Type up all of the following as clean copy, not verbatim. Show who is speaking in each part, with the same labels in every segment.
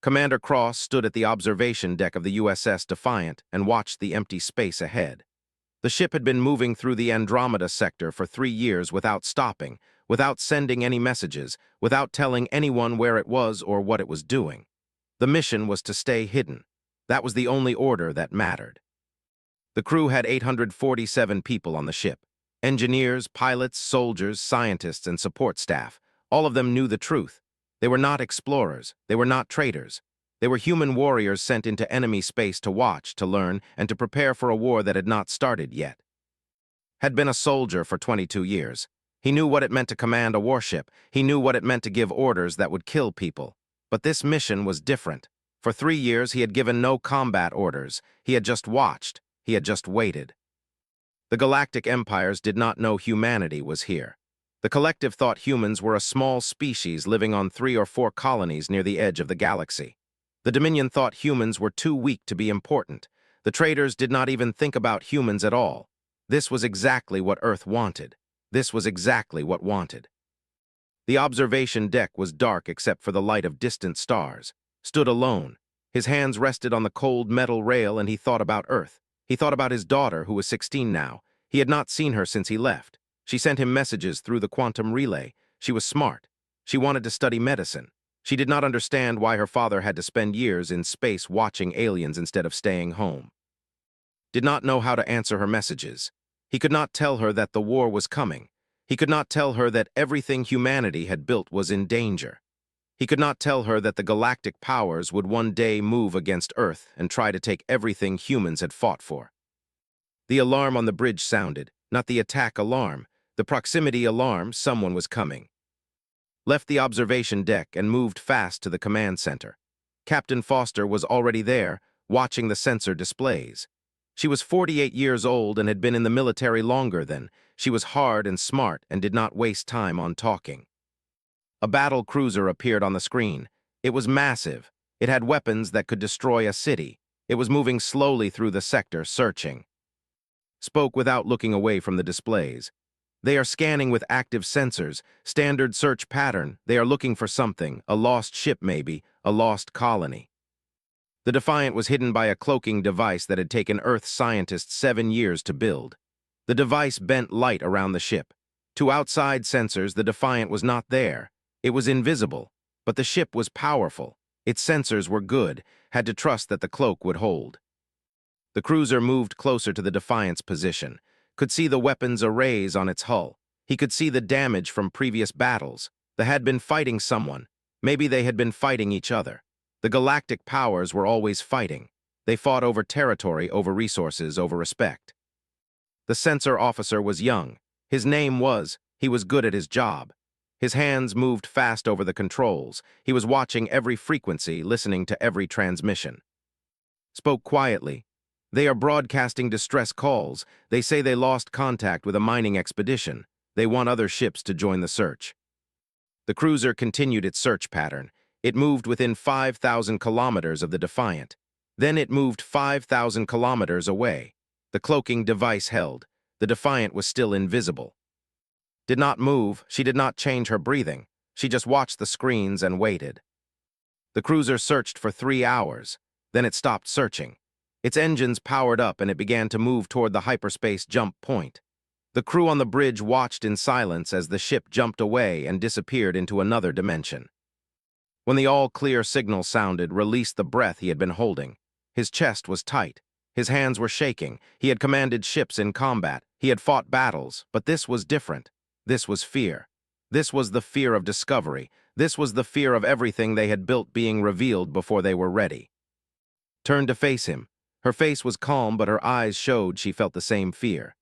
Speaker 1: Commander Cross stood at the observation deck of the USS Defiant and watched the empty space ahead. The ship had been moving through the Andromeda sector for 3 years without stopping, without sending any messages, without telling anyone where it was or what it was doing. The mission was to stay hidden. That was the only order that mattered. The crew had 847 people on the ship. Engineers, pilots, soldiers, scientists, and support staff. All of them knew the truth. They were not explorers. They were not traitors. They were human warriors sent into enemy space to watch, to learn, and to prepare for a war that had not started yet. Had been a soldier for 22 years. He knew what it meant to command a warship. He knew what it meant to give orders that would kill people. But this mission was different. For 3 years, he had given no combat orders. He had just watched. He had just waited. The galactic empires did not know humanity was here. The collective thought humans were a small species living on 3 or 4 colonies near the edge of the galaxy. The Dominion thought humans were too weak to be important. The traders did not even think about humans at all. This was exactly what Earth wanted. This was exactly what wanted. The observation deck was dark except for the light of distant stars. Stood alone. His hands rested on the cold metal rail and he thought about Earth. He thought about his daughter, who was 16 now. He had not seen her since he left. She sent him messages through the quantum relay. She was smart. She wanted to study medicine. She did not understand why her father had to spend years in space watching aliens instead of staying home. Did not know how to answer her messages. He could not tell her that the war was coming. He could not tell her that everything humanity had built was in danger. He could not tell her that the galactic powers would one day move against Earth and try to take everything humans had fought for. The alarm on the bridge sounded, not the attack alarm, the proximity alarm. Someone was coming. Left the observation deck and moved fast to the command center. Captain Foster was already there, watching the sensor displays. She was 48 years old and had been in the military longer than. She was hard and smart and did not waste time on talking. A battle cruiser appeared on the screen. It was massive. It had weapons that could destroy a city. It was moving slowly through the sector, searching. Spoke without looking away from the displays. They are scanning with active sensors, standard search pattern. They are looking for something, a lost ship maybe, a lost colony. The Defiant was hidden by a cloaking device that had taken Earth scientists 7 years to build. The device bent light around the ship. To outside sensors, the Defiant was not there. It was invisible, but the ship was powerful. Its sensors were good, had to trust that the cloak would hold. The cruiser moved closer to the Defiant's position, could see the weapons arrays on its hull. He could see the damage from previous battles. They had been fighting someone. Maybe they had been fighting each other. The galactic powers were always fighting. They fought over territory, over resources, over respect. The sensor officer was young. His name was, he was good at his job. His hands moved fast over the controls. He was watching every frequency, listening to every transmission. Spoke quietly. They are broadcasting distress calls. They say they lost contact with a mining expedition. They want other ships to join the search. The cruiser continued its search pattern. It moved within 5,000 kilometers of the Defiant. Then it moved 5,000 kilometers away. The cloaking device held. The Defiant was still invisible. Did not move. She did not change her breathing. She just watched the screens and waited. The cruiser searched for 3 hours. Then it stopped searching. Its engines powered up and it began to move toward the hyperspace jump point. The crew on the bridge watched in silence as the ship jumped away and disappeared into another dimension. When the all-clear signal sounded, released the breath he had been holding. His chest was tight. His hands were shaking. He had commanded ships in combat. He had fought battles, but this was different. This was fear. This was the fear of discovery. This was the fear of everything they had built being revealed before they were ready. Turned to face him. Her face was calm, but her eyes showed she felt the same fear.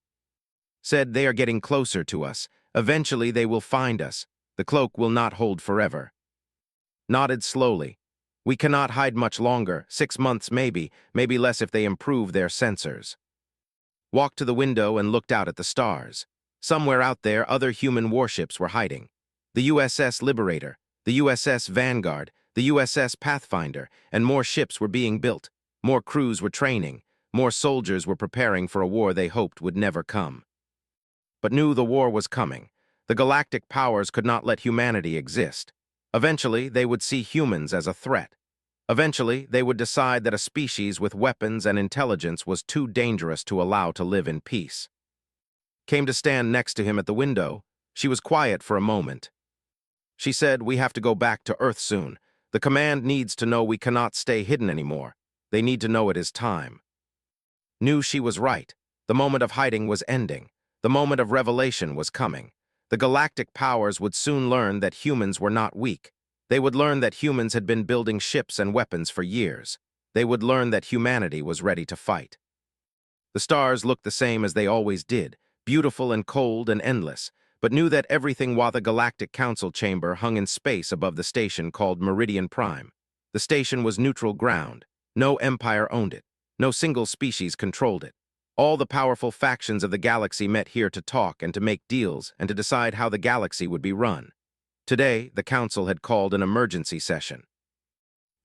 Speaker 1: Said, "They are getting closer to us. Eventually they will find us. The cloak will not hold forever." Nodded slowly. "We cannot hide much longer. 6 months maybe less if they improve their sensors." Walked to the window and looked out at the stars. Somewhere out there, other human warships were hiding. The USS Liberator, the USS Vanguard, the USS Pathfinder, and more ships were being built. More crews were training. More soldiers were preparing for a war they hoped would never come. But knew the war was coming. The galactic powers could not let humanity exist. Eventually, they would see humans as a threat. Eventually, they would decide that a species with weapons and intelligence was too dangerous to allow to live in peace. Came to stand next to him at the window. She was quiet for a moment. She said, "We have to go back to Earth soon. The command needs to know we cannot stay hidden anymore. They need to know it is time." Knew she was right. The moment of hiding was ending. The moment of revelation was coming. The galactic powers would soon learn that humans were not weak. They would learn that humans had been building ships and weapons for years. They would learn that humanity was ready to fight. The stars looked the same as they always did, beautiful and cold and endless, but knew that everything while the Galactic Council chamber hung in space above the station called Meridian Prime. The station was neutral ground. No empire owned it. No single species controlled it. All the powerful factions of the galaxy met here to talk and to make deals and to decide how the galaxy would be run. Today, the council had called an emergency session.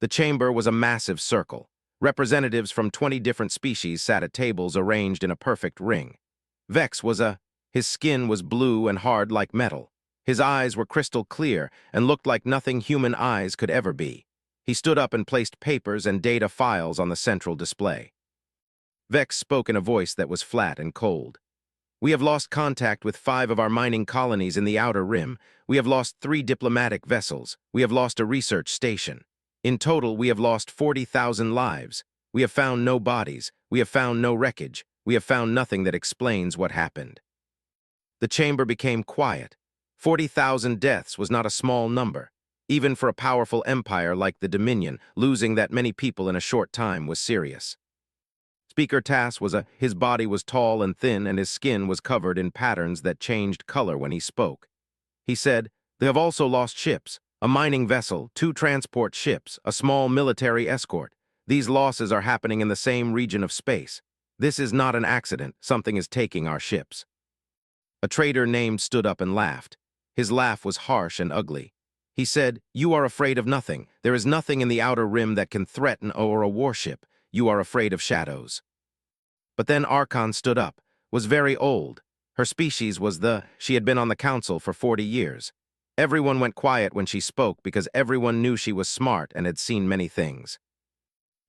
Speaker 1: The chamber was a massive circle. Representatives from 20 different species sat at tables arranged in a perfect ring. Vex his skin was blue and hard like metal. His eyes were crystal clear and looked like nothing human eyes could ever be. He stood up and placed papers and data files on the central display. Vex spoke in a voice that was flat and cold. "We have lost contact with 5 of our mining colonies in the Outer Rim. We have lost 3 diplomatic vessels. We have lost a research station. In total, we have lost 40,000 lives. We have found no bodies. We have found no wreckage. We have found nothing that explains what happened." The chamber became quiet. 40,000 deaths was not a small number. Even for a powerful empire like the Dominion, losing that many people in a short time was serious. Speaker Tass his body was tall and thin and his skin was covered in patterns that changed color when he spoke. He said, "They have also lost ships, a mining vessel, 2 transport ships, a small military escort. These losses are happening in the same region of space. This is not an accident. Something is taking our ships." A trader named stood up and laughed. His laugh was harsh and ugly. He said, "You are afraid of nothing. There is nothing in the Outer Rim that can threaten or a warship. You are afraid of shadows." But then Archon stood up, was very old. Her species was she had been on the council for 40 years. Everyone went quiet when she spoke because everyone knew she was smart and had seen many things.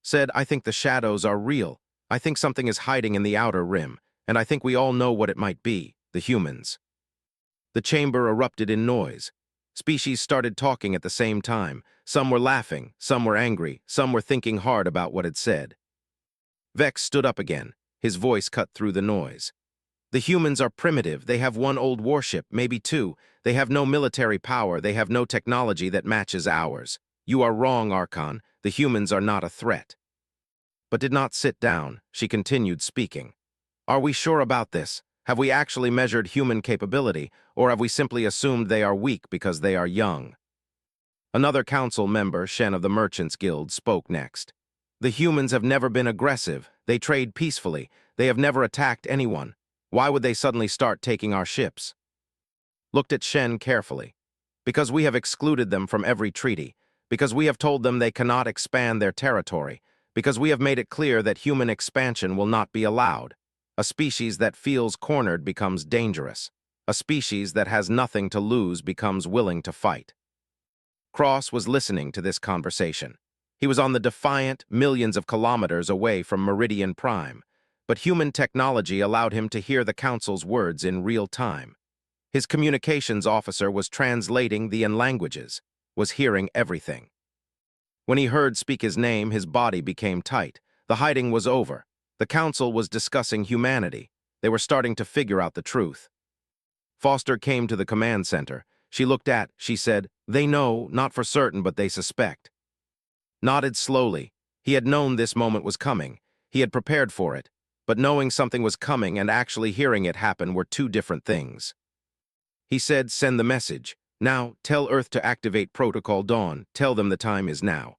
Speaker 1: Said, "I think the shadows are real. I think something is hiding in the Outer Rim, and I think we all know what it might be, the humans." The chamber erupted in noise. Species started talking at the same time. Some were laughing, some were angry, some were thinking hard about what it said. Vex stood up again. His voice cut through the noise. "The humans are primitive. They have 1 old warship, maybe 2. They have no military power. They have no technology that matches ours. You are wrong, Archon. The humans are not a threat." But did not sit down. She continued speaking. "Are we sure about this? Have we actually measured human capability, or have we simply assumed they are weak because they are young?" Another council member, Shen of the Merchants Guild, spoke next. "The humans have never been aggressive. They trade peacefully. They have never attacked anyone. Why would they suddenly start taking our ships?" Looked at Shen carefully. "Because we have excluded them from every treaty. Because we have told them they cannot expand their territory. Because we have made it clear that human expansion will not be allowed. A species that feels cornered becomes dangerous. A species that has nothing to lose becomes willing to fight." Cross was listening to this conversation. He was on the Defiant, millions of kilometers away from Meridian Prime, but human technology allowed him to hear the Council's words in real time. His communications officer was translating the languages, was hearing everything. When he heard speak his name, his body became tight. The hiding was over. The Council was discussing humanity. They were starting to figure out the truth. Foster came to the command center. She said, "They know, not for certain, but they suspect." Nodded slowly. He had known this moment was coming. He had prepared for it. But knowing something was coming and actually hearing it happen were 2 different things. He said, "Send the message. Now, tell Earth to activate Protocol Dawn. Tell them the time is now."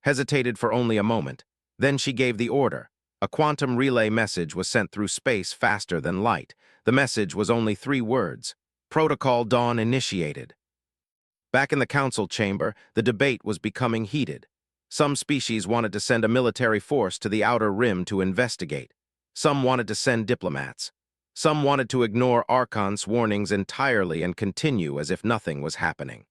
Speaker 1: Hesitated for only a moment. Then she gave the order. A quantum relay message was sent through space faster than light. The message was only 3 words. Protocol Dawn initiated. Back in the council chamber, the debate was becoming heated. Some species wanted to send a military force to the Outer Rim to investigate. Some wanted to send diplomats. Some wanted to ignore Archon's warnings entirely and continue as if nothing was happening.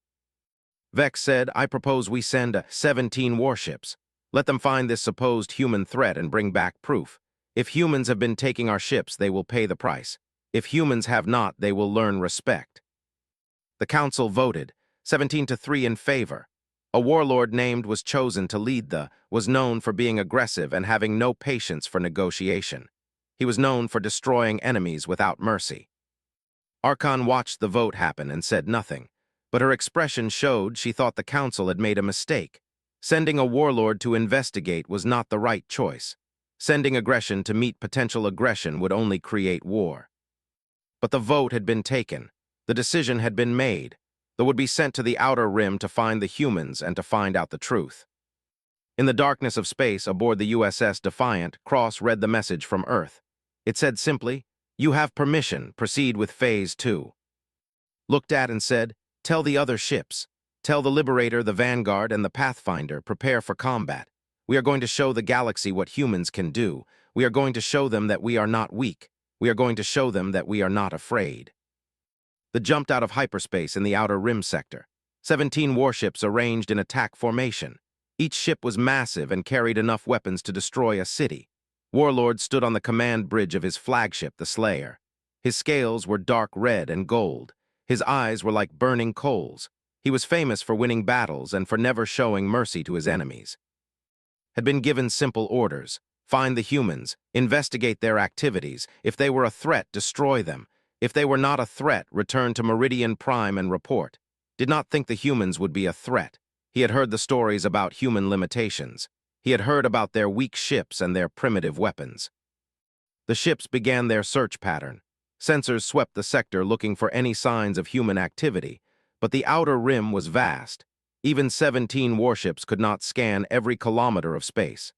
Speaker 1: Vex said, I propose we send 17 warships. Let them find this supposed human threat and bring back proof. If humans have been taking our ships, they will pay the price. If humans have not, they will learn respect. The council voted, 17-3 in favor. A warlord named was chosen to lead was known for being aggressive and having no patience for negotiation. He was known for destroying enemies without mercy. Archon watched the vote happen and said nothing, but her expression showed she thought the council had made a mistake. Sending a warlord to investigate was not the right choice. Sending aggression to meet potential aggression would only create war. But the vote had been taken. The decision had been made. They would be sent to the outer rim to find the humans and to find out the truth. In the darkness of space aboard the USS Defiant, Cross read the message from Earth. It said simply, "You have permission, proceed with Phase 2. Looked at and said, "Tell the other ships. Tell the Liberator, the Vanguard, and the Pathfinder, prepare for combat. We are going to show the galaxy what humans can do. We are going to show them that we are not weak. We are going to show them that we are not afraid." They jumped out of hyperspace in the outer rim sector. 17 warships arranged in attack formation. Each ship was massive and carried enough weapons to destroy a city. Warlord stood on the command bridge of his flagship, the Slayer. His scales were dark red and gold. His eyes were like burning coals. He was famous for winning battles and for never showing mercy to his enemies. Had been given simple orders. Find the humans, investigate their activities. If they were a threat, destroy them. If they were not a threat, return to Meridian Prime and report. Did not think the humans would be a threat. He had heard the stories about human limitations. He had heard about their weak ships and their primitive weapons. The ships began their search pattern. Sensors swept the sector looking for any signs of human activity, but the outer rim was vast. Even 17 warships could not scan every kilometer of space.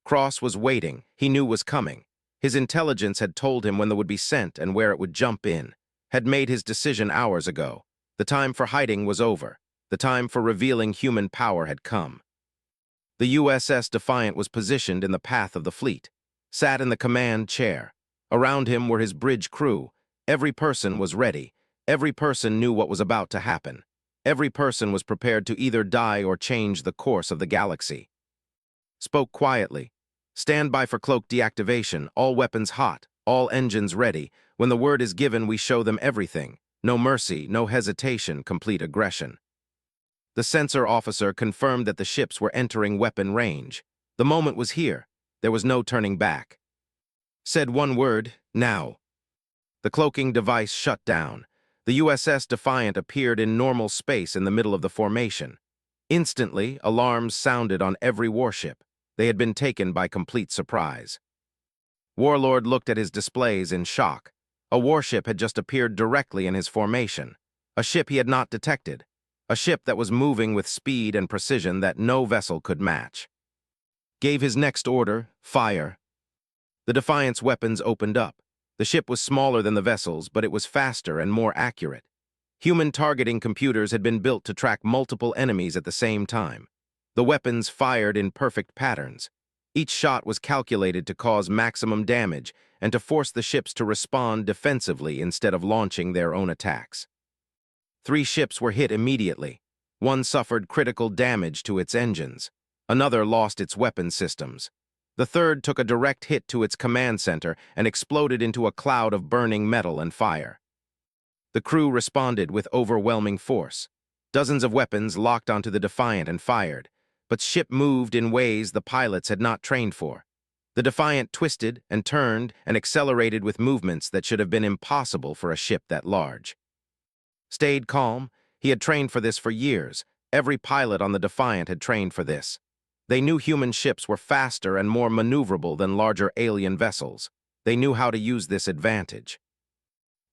Speaker 1: Cross was waiting. He knew was coming. His intelligence had told him when they would be sent and where it would jump in. Had made his decision hours ago. The time for hiding was over. The time for revealing human power had come. The USS Defiant was positioned in the path of the fleet. Sat in the command chair. Around him were his bridge crew. Every person was ready. Every person knew what was about to happen. Every person was prepared to either die or change the course of the galaxy. Spoke quietly. Stand by for cloak deactivation, all weapons hot, all engines ready. When the word is given, we show them everything. No mercy, no hesitation, complete aggression. The sensor officer confirmed that the ships were entering weapon range. The moment was here. There was no turning back. Said one word, now. The cloaking device shut down. The USS Defiant appeared in normal space in the middle of the formation. Instantly, alarms sounded on every warship. They had been taken by complete surprise. Warlord looked at his displays in shock. A warship had just appeared directly in his formation. A ship he had not detected. A ship that was moving with speed and precision that no vessel could match. Gave his next order, fire. The Defiant's weapons opened up. The ship was smaller than the vessels, but it was faster and more accurate. Human targeting computers had been built to track multiple enemies at the same time. The weapons fired in perfect patterns. Each shot was calculated to cause maximum damage and to force the ships to respond defensively instead of launching their own attacks. 3 ships were hit immediately. One suffered critical damage to its engines. Another lost its weapon systems. The third took a direct hit to its command center and exploded into a cloud of burning metal and fire. The crew responded with overwhelming force. Dozens of weapons locked onto the Defiant and fired, but ship moved in ways the pilots had not trained for. The Defiant twisted and turned and accelerated with movements that should have been impossible for a ship that large. Stayed calm. He had trained for this for years. Every pilot on the Defiant had trained for this. They knew human ships were faster and more maneuverable than larger alien vessels. They knew how to use this advantage.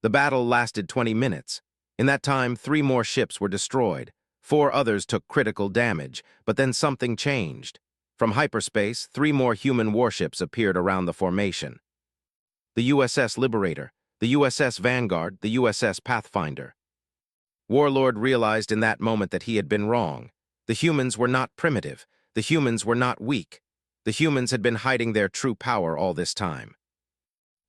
Speaker 1: The battle lasted 20 minutes. In that time, 3 more ships were destroyed. 4 others took critical damage, but then something changed. From hyperspace, 3 more human warships appeared around the formation. The USS Liberator, the USS Vanguard, the USS Pathfinder. Warlord realized in that moment that he had been wrong. The humans were not primitive. The humans were not weak. The humans had been hiding their true power all this time.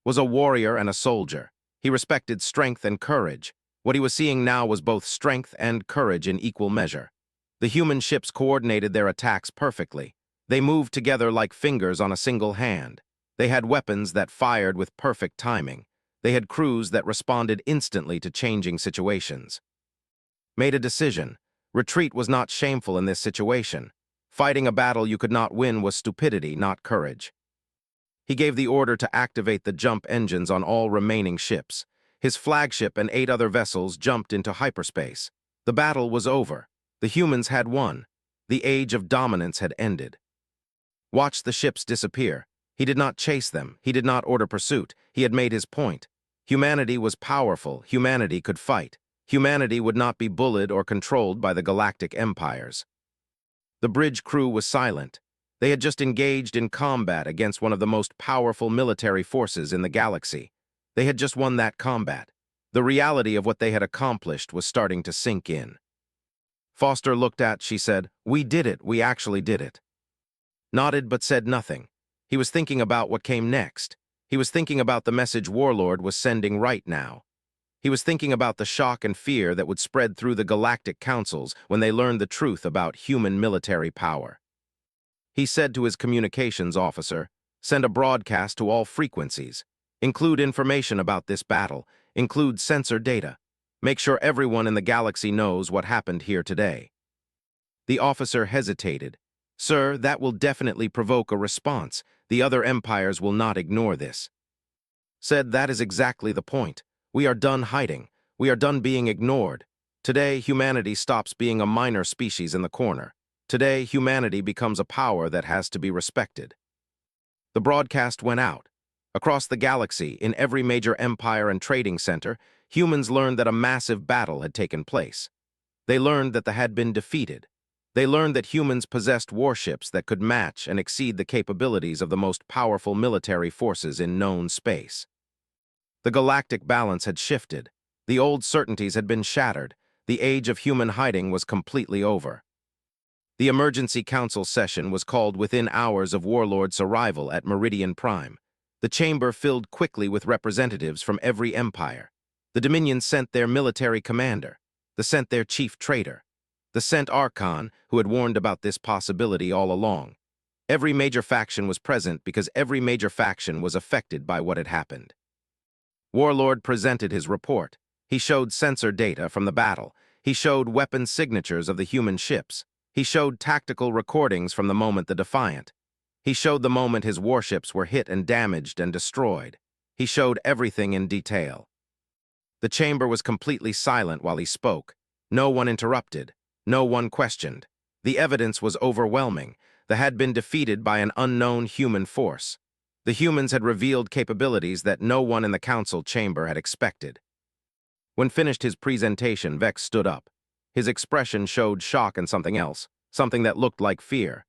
Speaker 1: Was a warrior and a soldier. He respected strength and courage. What he was seeing now was both strength and courage in equal measure. The human ships coordinated their attacks perfectly. They moved together like fingers on a single hand. They had weapons that fired with perfect timing. They had crews that responded instantly to changing situations. Made a decision. Retreat was not shameful in this situation. Fighting a battle you could not win was stupidity, not courage. He gave the order to activate the jump engines on all remaining ships. His flagship and 8 other vessels jumped into hyperspace. The battle was over. The humans had won. The age of dominance had ended. Watch the ships disappear. He did not chase them. He did not order pursuit. He had made his point. Humanity was powerful. Humanity could fight. Humanity would not be bullied or controlled by the galactic empires. The bridge crew was silent. They had just engaged in combat against one of the most powerful military forces in the galaxy. They had just won that combat. The reality of what they had accomplished was starting to sink in. Foster looked at, she said, "We did it, we actually did it." Nodded but said nothing. He was thinking about what came next. He was thinking about the message Warlord was sending right now. He was thinking about the shock and fear that would spread through the galactic councils when they learned the truth about human military power. He said to his communications officer, "Send a broadcast to all frequencies. Include information about this battle. Include sensor data. Make sure everyone in the galaxy knows what happened here today." The officer hesitated. "Sir, that will definitely provoke a response. The other empires will not ignore this." Said, "That is exactly the point. We are done hiding. We are done being ignored. Today, humanity stops being a minor species in the corner. Today, humanity becomes a power that has to be respected." The broadcast went out. Across the galaxy, in every major empire and trading center, humans learned that a massive battle had taken place. They learned that they had been defeated. They learned that humans possessed warships that could match and exceed the capabilities of the most powerful military forces in known space. The galactic balance had shifted. The old certainties had been shattered. The age of human hiding was completely over. The emergency council session was called within hours of Warlord's arrival at Meridian Prime. The chamber filled quickly with representatives from every empire. The Dominion sent their military commander. They sent their chief traitor. They sent Archon, who had warned about this possibility all along. Every major faction was present because every major faction was affected by what had happened. Warlord presented his report. He showed sensor data from the battle. He showed weapon signatures of the human ships. He showed tactical recordings from the moment the Defiant. He showed the moment his warships were hit and damaged and destroyed. He showed everything in detail. The chamber was completely silent while he spoke. No one interrupted. No one questioned. The evidence was overwhelming. They had been defeated by an unknown human force. The humans had revealed capabilities that no one in the council chamber had expected. When finished his presentation, Vex stood up. His expression showed shock and something else, something that looked like fear.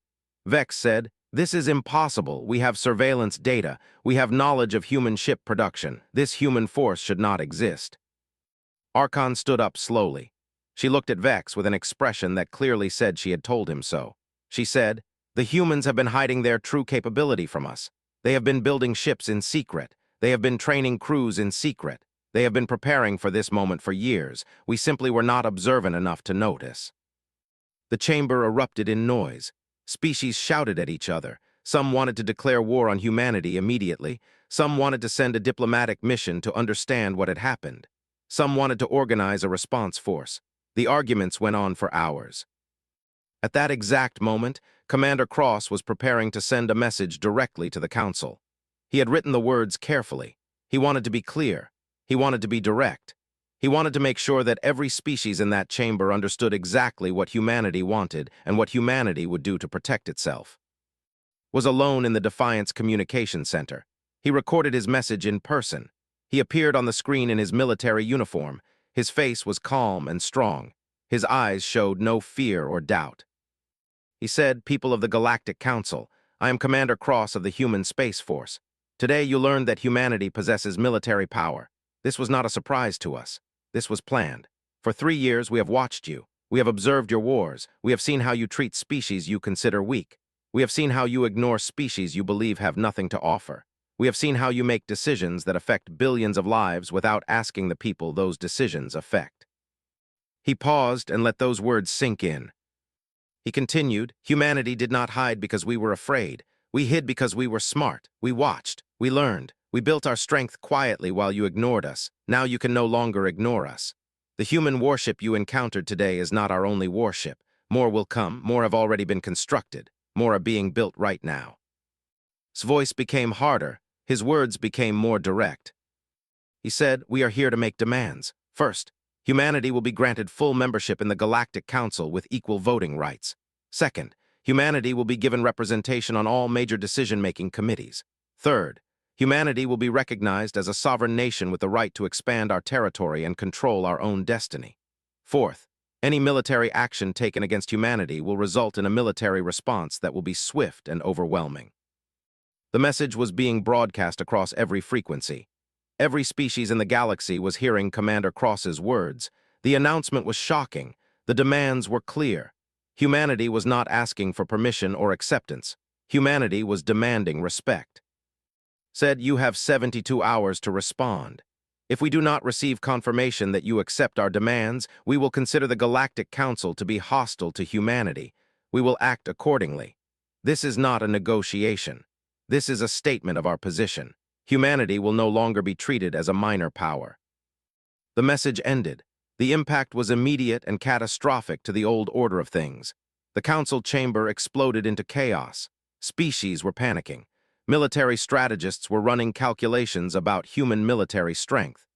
Speaker 1: Vex said, "This is impossible. We have surveillance data. We have knowledge of human ship production. This human force should not exist." Archon stood up slowly. She looked at Vex with an expression that clearly said she had told him so. She said, "The humans have been hiding their true capability from us. They have been building ships in secret. They have been training crews in secret. They have been preparing for this moment for years. We simply were not observant enough to notice." The chamber erupted in noise. Species shouted at each other. Some wanted to declare war on humanity immediately. Some wanted to send a diplomatic mission to understand what had happened. Some wanted to organize a response force. The arguments went on for hours. At that exact moment, Commander Cross was preparing to send a message directly to the Council. He had written the words carefully. He wanted to be clear. He wanted to be direct. He wanted to make sure that every species in that chamber understood exactly what humanity wanted and what humanity would do to protect itself. Was alone in the Defiance Communication Center. He recorded his message in person. He appeared on the screen in his military uniform. His face was calm and strong. His eyes showed no fear or doubt. He said, "People of the Galactic Council, I am Commander Cross of the Human Space Force. Today you learned that humanity possesses military power. This was not a surprise to us. This was planned. For 3 years we have watched you. We have observed your wars. We have seen how you treat species you consider weak. We have seen how you ignore species you believe have nothing to offer. We have seen how you make decisions that affect billions of lives without asking the people those decisions affect. He paused and let those words sink in. He continued, humanity did not hide because we were afraid. We hid because we were smart. We watched. We learned. We built our strength quietly while you ignored us. Now you can no longer ignore us. The human warship you encountered today is not our only warship. More will come. More have already been constructed. More are being built right now. His voice became harder. His words became more direct. He said, we are here to make demands. First, humanity will be granted full membership in the Galactic Council with equal voting rights. Second, humanity will be given representation on all major decision-making committees. Third, humanity will be recognized as a sovereign nation with the right to expand our territory and control our own destiny. Fourth, any military action taken against humanity will result in a military response that will be swift and overwhelming. The message was being broadcast across every frequency. Every species in the galaxy was hearing Commander Cross's words. The announcement was shocking. The demands were clear. Humanity was not asking for permission or acceptance. Humanity was demanding respect. Said, you have 72 hours to respond. If we do not receive confirmation that you accept our demands, we will consider the Galactic Council to be hostile to humanity. We will act accordingly. This is not a negotiation. This is a statement of our position. Humanity will no longer be treated as a minor power. The message ended. The impact was immediate and catastrophic to the old order of things. The council chamber exploded into chaos. Species were panicking. Military strategists were running calculations about human military strength.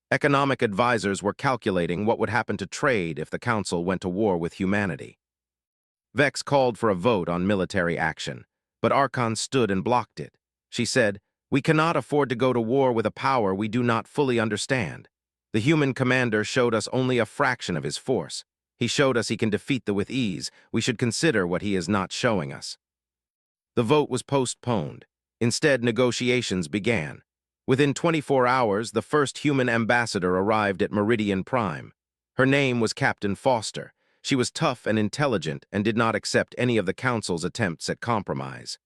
Speaker 1: Economic advisors were calculating what would happen to trade if the council went to war with humanity. Vex called for a vote on military action, but Archon stood and blocked it. She said, we cannot afford to go to war with a power we do not fully understand. The human commander showed us only a fraction of his force. He showed us he can defeat them with ease. We should consider what he is not showing us. The vote was postponed. Instead, negotiations began. Within 24 hours, the first human ambassador arrived at Meridian Prime. Her name was Captain Foster. She was tough and intelligent and did not accept any of the council's attempts at compromise.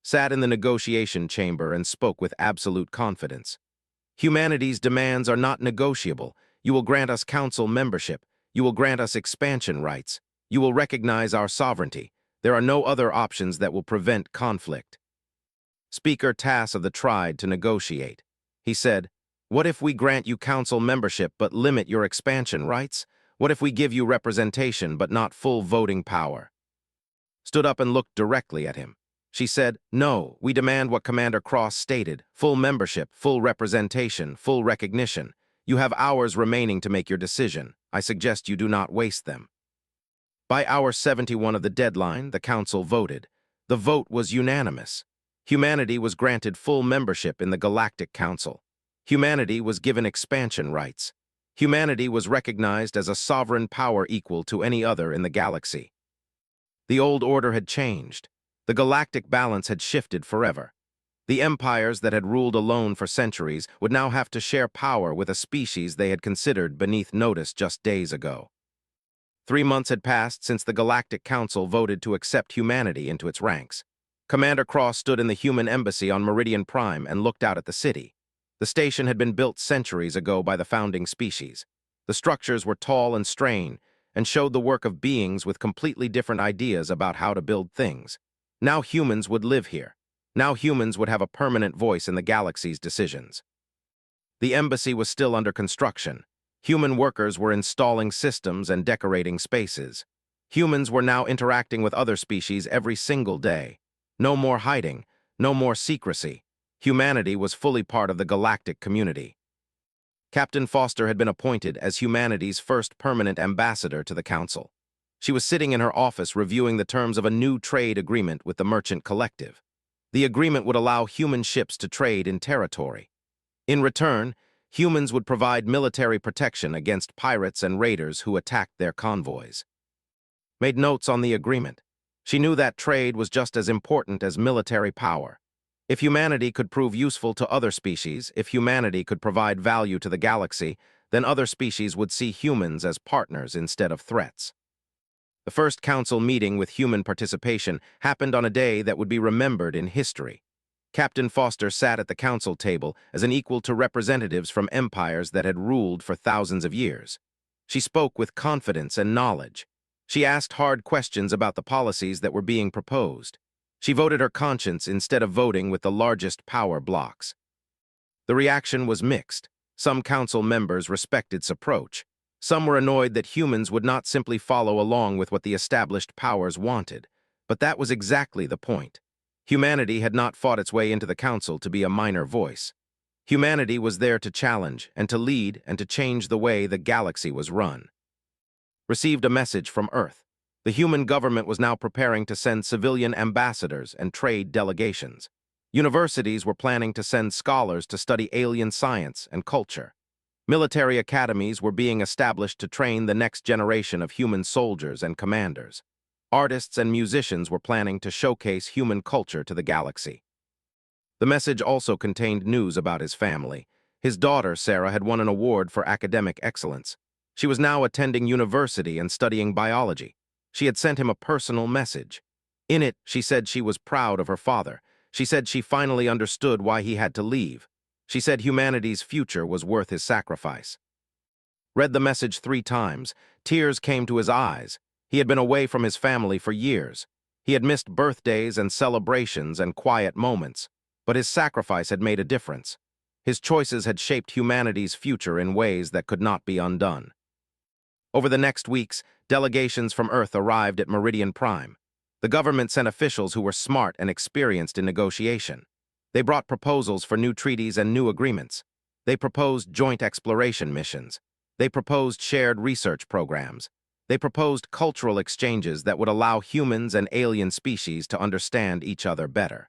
Speaker 1: Sat in the negotiation chamber and spoke with absolute confidence. Humanity's demands are not negotiable. You will grant us council membership. You will grant us expansion rights. You will recognize our sovereignty. There are no other options that will prevent conflict. Speaker Tass of the tried to negotiate. He said, what if we grant you council membership but limit your expansion rights? What if we give you representation but not full voting power? Stood up and looked directly at him. She said, no, we demand what Commander Cross stated, full membership, full representation, full recognition. You have hours remaining to make your decision. I suggest you do not waste them. By hour 71 of the deadline, the council voted. The vote was unanimous. Humanity was granted full membership in the Galactic Council. Humanity was given expansion rights. Humanity was recognized as a sovereign power equal to any other in the galaxy. The old order had changed. The galactic balance had shifted forever. The empires that had ruled alone for centuries would now have to share power with a species they had considered beneath notice just days ago. 3 months had passed since the Galactic Council voted to accept humanity into its ranks. Commander Cross stood in the human embassy on Meridian Prime and looked out at the city. The station had been built centuries ago by the founding species. The structures were tall and strained and showed the work of beings with completely different ideas about how to build things. Now humans would live here. Now humans would have a permanent voice in the galaxy's decisions. The embassy was still under construction. Human workers were installing systems and decorating spaces. Humans were now interacting with other species every single day. No more hiding, no more secrecy. Humanity was fully part of the galactic community. Captain Foster had been appointed as humanity's first permanent ambassador to the Council. She was sitting in her office reviewing the terms of a new trade agreement with the Merchant Collective. The agreement would allow human ships to trade in territory. In return, humans would provide military protection against pirates and raiders who attacked their convoys. Made notes on the agreement. She knew that trade was just as important as military power. If humanity could prove useful to other species, if humanity could provide value to the galaxy, then other species would see humans as partners instead of threats. The first council meeting with human participation happened on a day that would be remembered in history. Captain Foster sat at the council table as an equal to representatives from empires that had ruled for thousands of years. She spoke with confidence and knowledge. She asked hard questions about the policies that were being proposed. She voted her conscience instead of voting with the largest power blocks. The reaction was mixed. Some council members respected this approach. Some were annoyed that humans would not simply follow along with what the established powers wanted. But that was exactly the point. Humanity had not fought its way into the council to be a minor voice. Humanity was there to challenge and to lead and to change the way the galaxy was run. Received a message from Earth. The human government was now preparing to send civilian ambassadors and trade delegations. Universities were planning to send scholars to study alien science and culture. Military academies were being established to train the next generation of human soldiers and commanders. Artists and musicians were planning to showcase human culture to the galaxy. The message also contained news about his family. His daughter, Sarah, had won an award for academic excellence. She was now attending university and studying biology. She had sent him a personal message. In it, she said she was proud of her father. She said she finally understood why he had to leave. She said humanity's future was worth his sacrifice. Read the message 3 times. Tears came to his eyes. He had been away from his family for years. He had missed birthdays and celebrations and quiet moments. But his sacrifice had made a difference. His choices had shaped humanity's future in ways that could not be undone. Over the next weeks, delegations from Earth arrived at Meridian Prime. The government sent officials who were smart and experienced in negotiation. They brought proposals for new treaties and new agreements. They proposed joint exploration missions. They proposed shared research programs. They proposed cultural exchanges that would allow humans and alien species to understand each other better.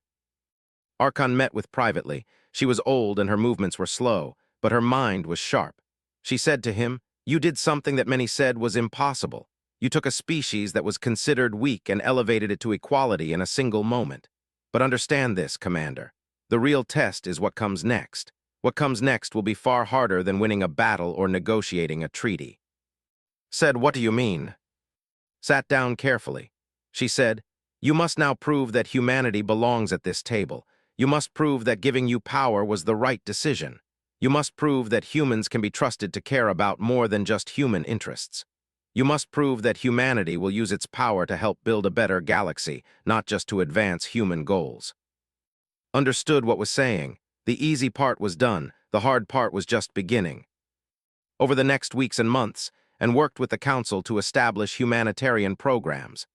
Speaker 1: Archon met with privately. She was old and her movements were slow, but her mind was sharp. She said to him, "You did something that many said was impossible. You took a species that was considered weak and elevated it to equality in a single moment. But understand this, Commander. The real test is what comes next. What comes next will be far harder than winning a battle or negotiating a treaty." Said, "What do you mean?" Sat down carefully. She said, "You must now prove that humanity belongs at this table. You must prove that giving you power was the right decision. You must prove that humans can be trusted to care about more than just human interests. You must prove that humanity will use its power to help build a better galaxy, not just to advance human goals." Understood what was saying. The easy part was done. The hard part was just beginning. Over the next weeks and months, and worked with the Council to establish humanitarian programs.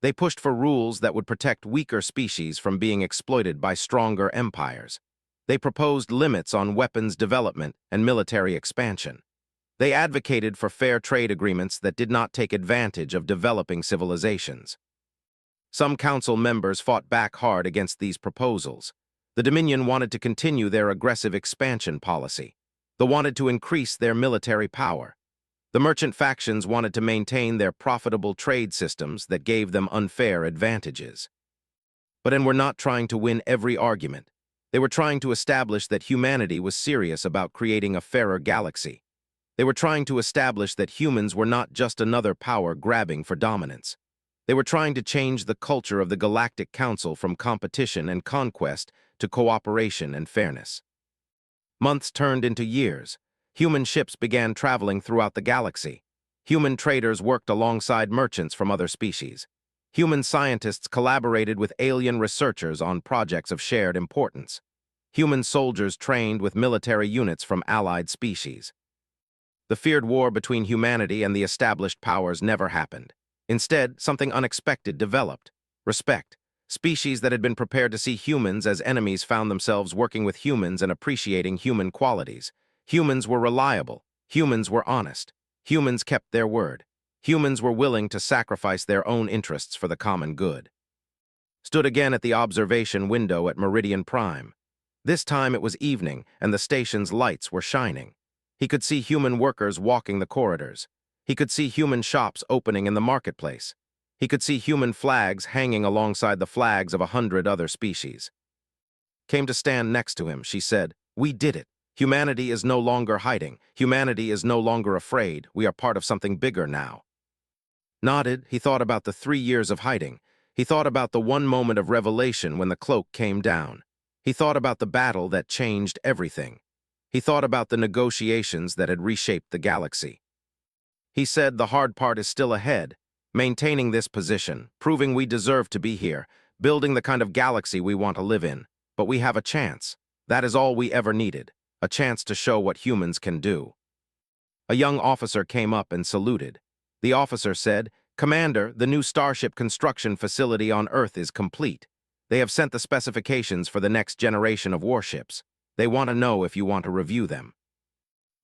Speaker 1: They pushed for rules that would protect weaker species from being exploited by stronger empires. They proposed limits on weapons development and military expansion. They advocated for fair trade agreements that did not take advantage of developing civilizations. Some council members fought back hard against these proposals. The Dominion wanted to continue their aggressive expansion policy. They wanted to increase their military power. The merchant factions wanted to maintain their profitable trade systems that gave them unfair advantages. But were not trying to win every argument. They were trying to establish that humanity was serious about creating a fairer galaxy. They were trying to establish that humans were not just another power grabbing for dominance. They were trying to change the culture of the Galactic Council from competition and conquest to cooperation and fairness. Months turned into years. Human ships began traveling throughout the galaxy. Human traders worked alongside merchants from other species. Human scientists collaborated with alien researchers on projects of shared importance. Human soldiers trained with military units from allied species. The feared war between humanity and the established powers never happened. Instead, something unexpected developed. Respect. Species that had been prepared to see humans as enemies found themselves working with humans and appreciating human qualities. Humans were reliable. Humans were honest. Humans kept their word. Humans were willing to sacrifice their own interests for the common good. Stood again at the observation window at Meridian Prime. This time it was evening, and the station's lights were shining. He could see human workers walking the corridors. He could see human shops opening in the marketplace. He could see human flags hanging alongside the flags of 100 other species. Came to stand next to him, she said, "We did it. Humanity is no longer hiding. Humanity is no longer afraid. We are part of something bigger now." Nodded, he thought about the 3 years of hiding. He thought about the one moment of revelation when the cloak came down. He thought about the battle that changed everything. He thought about the negotiations that had reshaped the galaxy. He said the hard part is still ahead, maintaining this position, proving we deserve to be here, building the kind of galaxy we want to live in. But we have a chance. That is all we ever needed, a chance to show what humans can do. A young officer came up and saluted. The officer said, "Commander, the new starship construction facility on Earth is complete. They have sent the specifications for the next generation of warships. They want to know if you want to review them."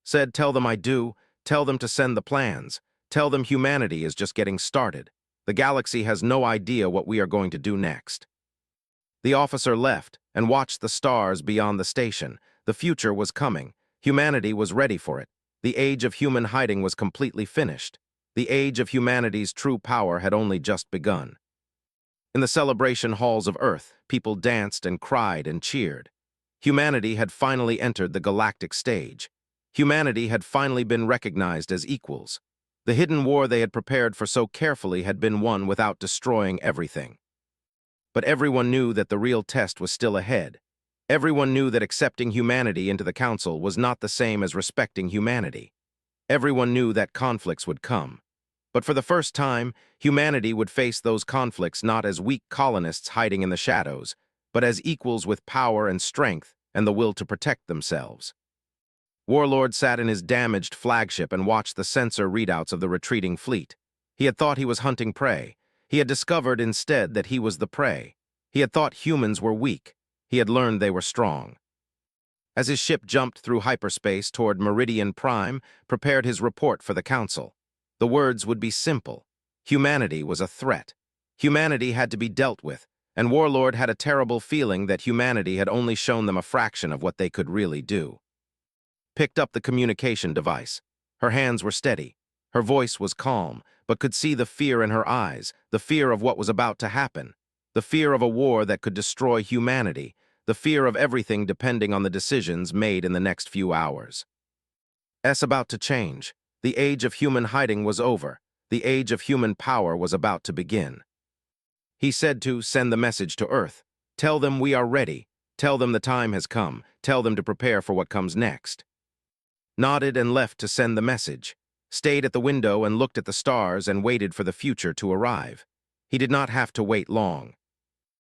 Speaker 1: Said, "Tell them I do. Tell them to send the plans. Tell them humanity is just getting started. The galaxy has no idea what we are going to do next." The officer left and watched the stars beyond the station. The future was coming. Humanity was ready for it. The age of human hiding was completely finished. The age of humanity's true power had only just begun. In the celebration halls of Earth, people danced and cried and cheered. Humanity had finally entered the galactic stage. Humanity had finally been recognized as equals. The hidden war they had prepared for so carefully had been won without destroying everything. But everyone knew that the real test was still ahead. Everyone knew that accepting humanity into the Council was not the same as respecting humanity. Everyone knew that conflicts would come. But for the first time, humanity would face those conflicts not as weak colonists hiding in the shadows, but as equals with power and strength and the will to protect themselves. Warlord sat in his damaged flagship and watched the sensor readouts of the retreating fleet. He had thought he was hunting prey. He had discovered instead that he was the prey. He had thought humans were weak. He had learned they were strong. As his ship jumped through hyperspace toward Meridian Prime, prepared his report for the Council. The words would be simple. Humanity was a threat. Humanity had to be dealt with, and Warlord had a terrible feeling that humanity had only shown them a fraction of what they could really do. Picked up the communication device. Her hands were steady. Her voice was calm, but could see the fear in her eyes, the fear of what was about to happen, the fear of a war that could destroy humanity, the fear of everything depending on the decisions made in the next few hours. "S about to change. The age of human hiding was over. The age of human power was about to begin." He said to send the message to Earth. "Tell them we are ready. Tell them the time has come. Tell them to prepare for what comes next." Nodded and left to send the message. Stayed at the window and looked at the stars and waited for the future to arrive. He did not have to wait long.